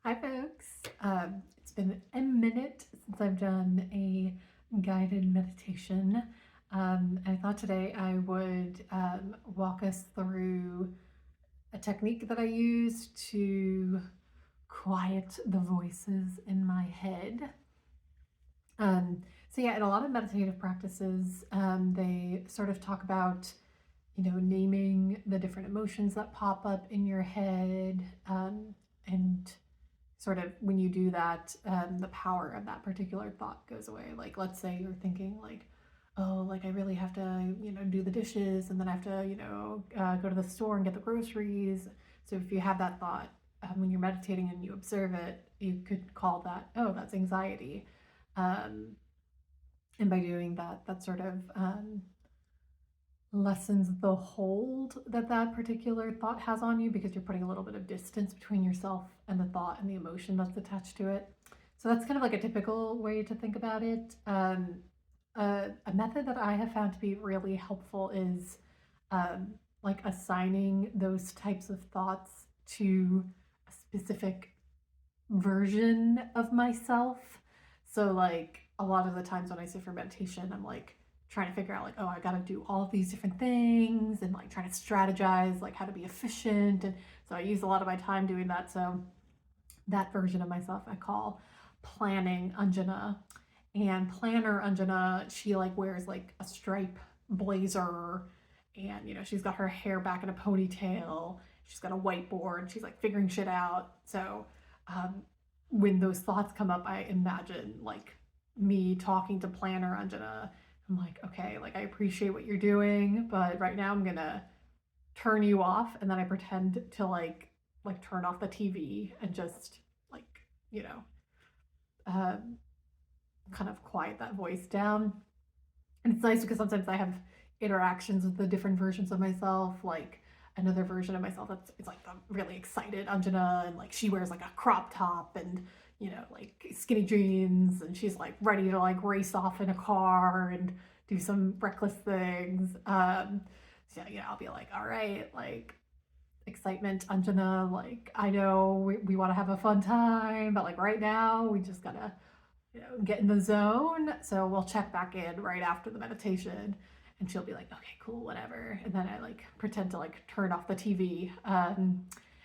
Hi, folks. It's been a minute since I've done a guided meditation. I thought today I would walk us through a technique that I use to quiet the voices in my head. So, yeah, in a lot of meditative practices, they sort of talk about, naming the different emotions that pop up in your head, and sort of when you do that, the power of that particular thought goes away. Like, let's say you're thinking, like, oh, like I really have to, do the dishes and then I have to, go to the store and get the groceries. So if you have that thought, when you're meditating and you observe it, you could call that, oh, that's anxiety. Um, and by doing that, that sort of lessens the hold that that particular thought has on you because you're putting a little bit of distance between yourself and the thought and the emotion that's attached to it. So that's kind of like a typical way to think about it. A method that I have found to be really helpful is um, like assigning those types of thoughts to a specific version of myself. So like a lot of the times when I sit for meditation, I'm like trying to figure out like, oh, I got to do all of these different things and like trying to strategize like how to be efficient. And so I use a lot of my time doing that. So that version of myself I call planning Anjana. And planner Anjana, she like wears like a stripe blazer and she's got her hair back in a ponytail. She's got a whiteboard. She's like figuring shit out. So um, when those thoughts come up, I imagine like me talking to planner Anjana. I'm like, okay, like I appreciate what you're doing, but right now I'm gonna turn you off, and then I pretend to like turn off the TV and just like you know um, kind of quiet that voice down. And it's nice because sometimes I have interactions with the different versions of myself, like another version of myself that's it's like the really excited Anjana, and like she wears like a crop top and like skinny jeans, and she's like ready to like race off in a car and do some reckless things. So yeah, I'll be like, all right, like excitement, Anjana, like I know we want to have a fun time, but like right now we just gotta get in the zone. So we'll check back in right after the meditation, and she'll be like, okay, cool, whatever. And then I like pretend to like turn off the TV.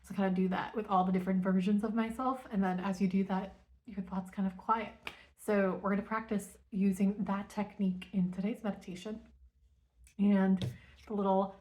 So kind of do that with all the different versions of myself. And then as you do that, your thoughts kind of quiet. So we're going to practice using that technique in today's meditation. And the little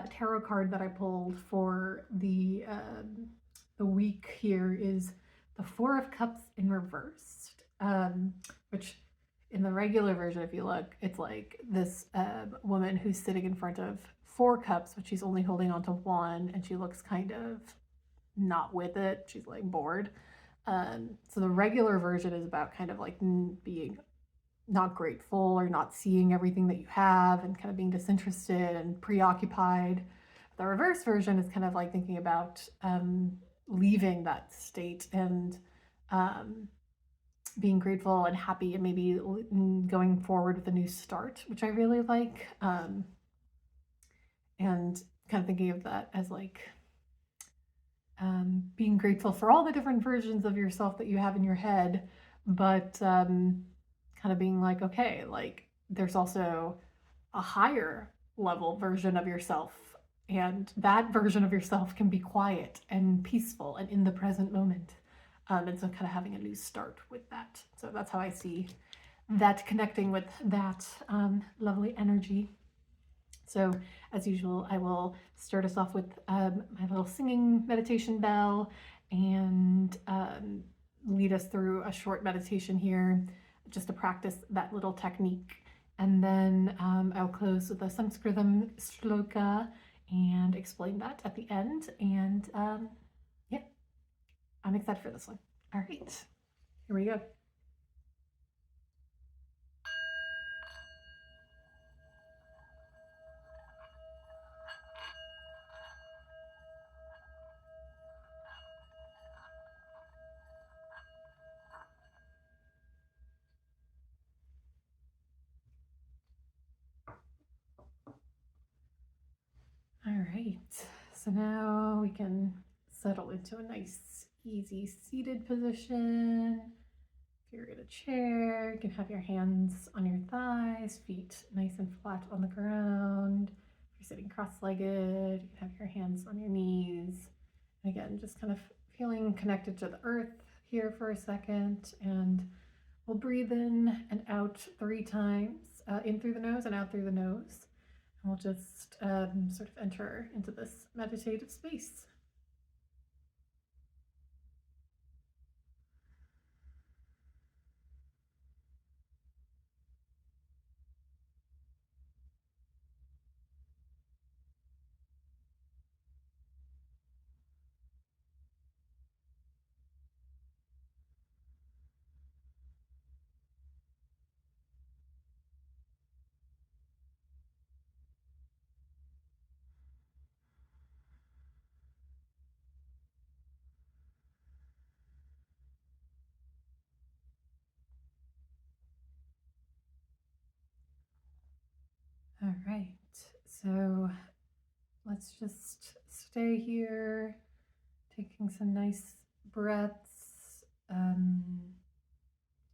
tarot card that I pulled for the week here is the Four of Cups in reversed, which in the regular version, if you look, it's like this woman who's sitting in front of four cups, but she's only holding on to one, and she looks kind of not with it. She's like bored. So the regular version is about kind of like being not grateful or not seeing everything that you have and kind of being disinterested and preoccupied. The reverse version is kind of like thinking about leaving that state and um, being grateful and happy and maybe going forward with a new start, which I really like. And kind of thinking of that as like being grateful for all the different versions of yourself that you have in your head, but kind of being like, okay, like there's also a higher level version of yourself. And that version of yourself can be quiet and peaceful and in the present moment. And so, kind of having a new start with that. So, that's how I see that connecting with that lovely energy. So, as usual, I will start us off with my little singing meditation bell and lead us through a short meditation here just to practice that little technique. And then I'll close with a Sanskritam shloka and explain that at the end. And yeah, I'm excited for this one. All right, here we go. All right, so now we can settle into a nice, easy seated position. If you're in a chair, you can have your hands on your thighs, feet nice and flat on the ground. If you're sitting cross-legged, you can have your hands on your knees. And again, just kind of feeling connected to the earth here for a second. And we'll breathe in and out 3 times, in through the nose and out through the nose. And we'll just sort of enter into this meditative space. All right, so let's just stay here, taking some nice breaths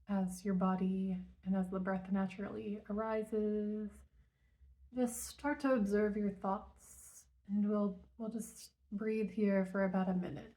as your body and as the breath naturally arises. Just start to observe your thoughts, and we'll just breathe here for about a minute.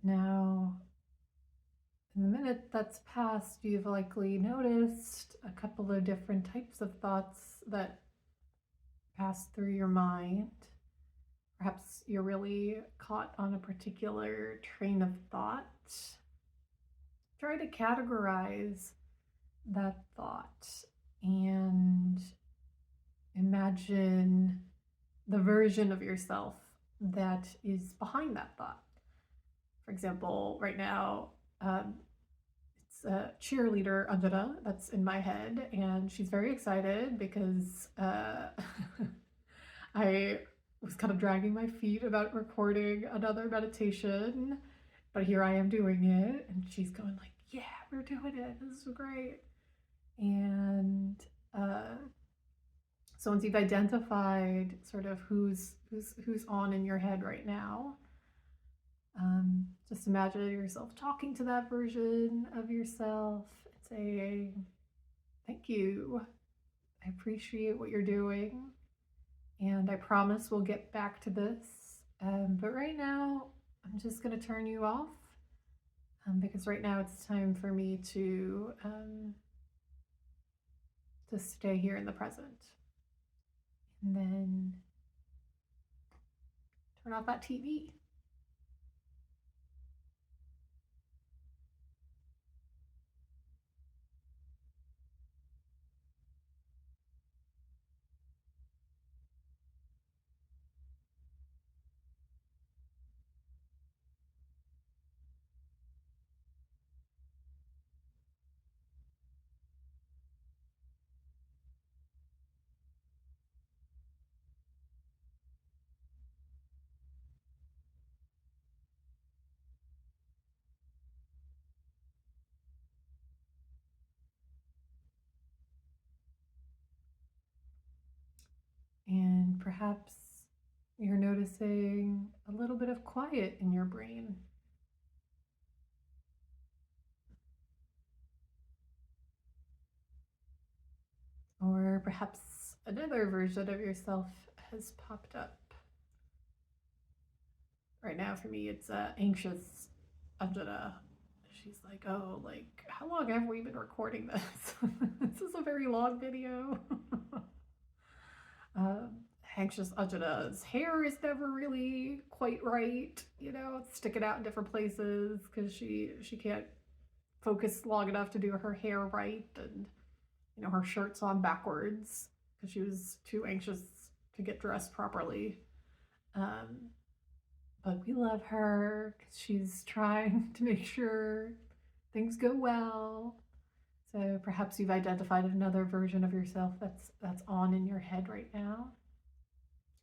Now, in the minute that's passed, you've likely noticed a couple of different types of thoughts that pass through your mind. Perhaps you're really caught on a particular train of thought. Try to categorize that thought and imagine the version of yourself that is behind that thought. For example, right now, it's a cheerleader Anjana that's in my head, and she's very excited because I was kind of dragging my feet about recording another meditation, but here I am doing it, and she's going like, "Yeah, we're doing it. This is great." And uh, so once you've identified sort of who's on in your head right now, just imagine yourself talking to that version of yourself and saying, "Thank you. I appreciate what you're doing. And I promise we'll get back to this. But right now, I'm just going to turn you off because right now it's time for me to stay here in the present." And then turn off that TV. Perhaps you're noticing a little bit of quiet in your brain. Or perhaps another version of yourself has popped up. Right now, for me, it's anxious Anjana. She's like, oh, like, how long have we been recording this? This is a very long video. um, Anxious Anjana's hair is never really quite right. You know, it's sticking out in different places because she can't focus long enough to do her hair right, and her shirt's on backwards because she was too anxious to get dressed properly. Um, but we love her because she's trying to make sure things go well. So perhaps you've identified another version of yourself that's on in your head right now.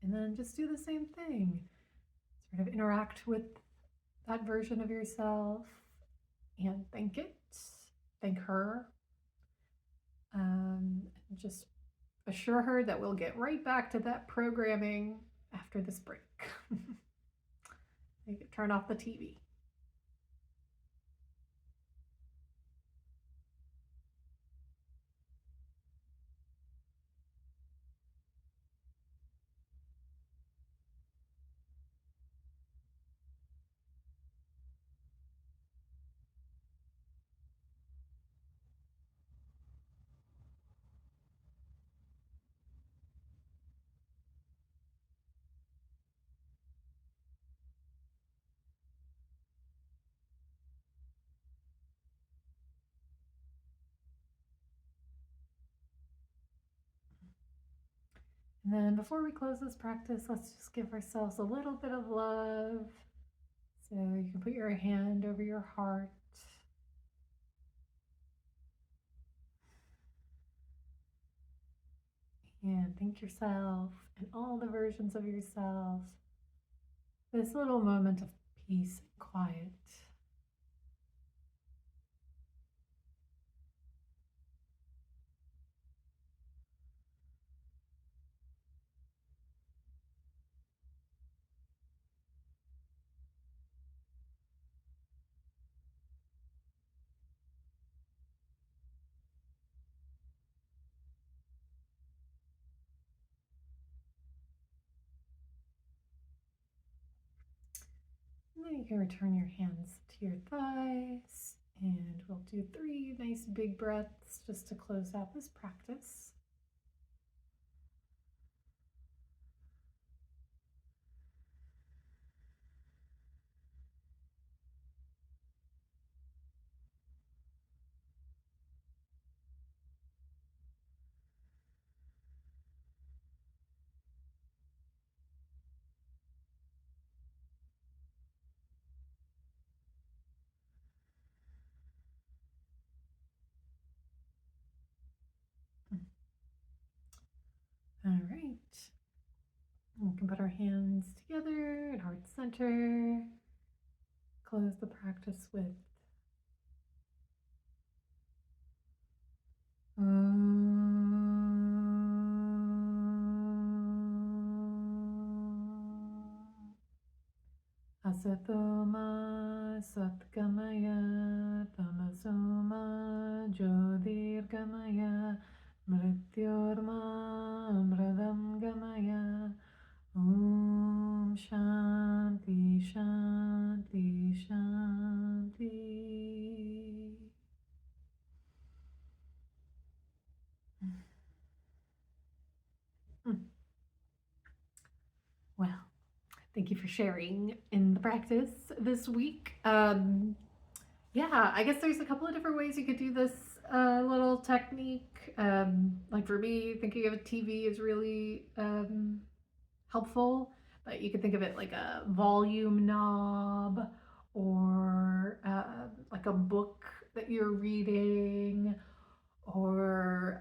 And then just do the same thing. Sort of interact with that version of yourself and thank it. Thank her. Just assure her that we'll get right back to that programming after this break. Turn off the TV. And then before we close this practice, let's just give ourselves a little bit of love. So you can put your hand over your heart. And thank yourself and all the versions of yourself. This little moment of peace and quiet. And then you can return your hands to your thighs, and we'll do 3 nice big breaths just to close out this practice. All right. We can put our hands together at heart center. Close the practice with Asatoma Satgamaya Tamasoma Jyotirgamaya Mrityorma Amradam Gamaya. Om Shanti Shanti Shanti. Well, thank you for sharing in the practice this week. Yeah, I guess there's a couple of different ways you could do this little technique. Like for me, thinking of a TV is really helpful, but you could think of it like a volume knob, or like a book that you're reading, or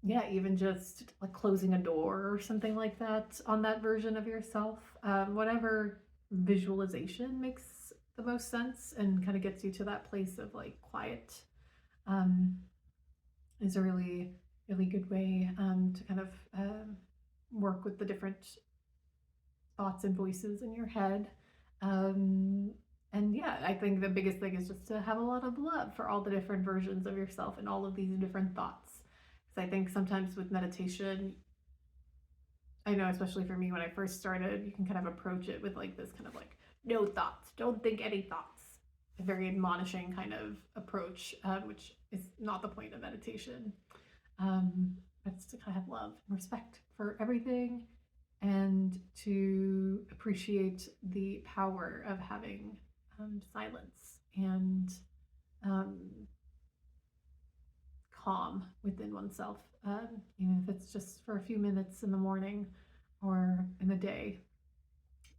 yeah, even just like closing a door or something like that on that version of yourself. Whatever visualization makes the most sense and kind of gets you to that place of like quiet is a really, really good way to kind of work with the different thoughts and voices in your head. Um, and yeah, I think the biggest thing is just to have a lot of love for all the different versions of yourself and all of these different thoughts. Because I think sometimes with meditation, I know, especially for me, when I first started, you can kind of approach it with like this kind of like, no thoughts, don't think any thoughts. A very admonishing kind of approach, which is not the point of meditation. But it's to kind of have love and respect for everything and to appreciate the power of having silence and um, calm within oneself, even if it's just for a few minutes in the morning or in the day.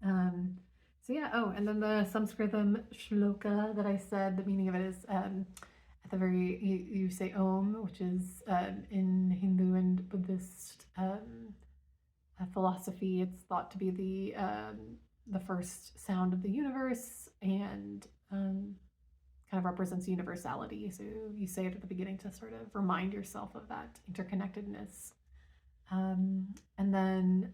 Um, so yeah, oh, and then the Sanskritam shloka that I said, the meaning of it is at the very, you say Om, which is in Hindu and Buddhist philosophy, it's thought to be the first sound of the universe and kind of represents universality. So you say it at the beginning to sort of remind yourself of that interconnectedness. And then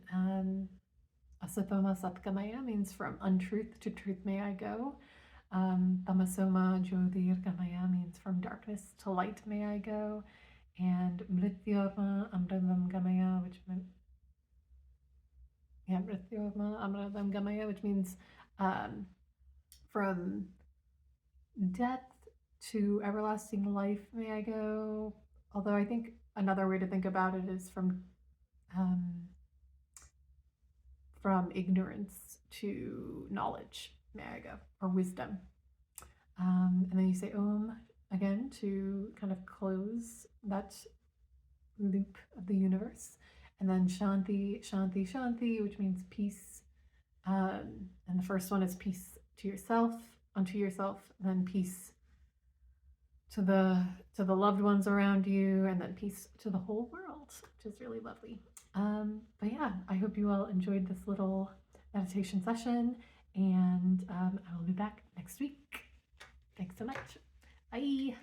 Asatoma Satgamaya means from untruth to truth may I go. Tamasoma Jyotirgamaya means from darkness to light may I go. And Mrityorma Amritam Gamaya, which meant Mrityorma Amritam Gamaya, which means from death to everlasting life may I go. Although I think another way to think about it is from ignorance to knowledge may I go, or wisdom. And then you say Om again to kind of close that loop of the universe. And then Shanti, Shanti, Shanti, which means peace. And the first one is peace to yourself, unto yourself, then peace to the loved ones around you, and then peace to the whole world, which is really lovely. But yeah, I hope you all enjoyed this little meditation session, and I will be back next week. Thanks so much. Bye.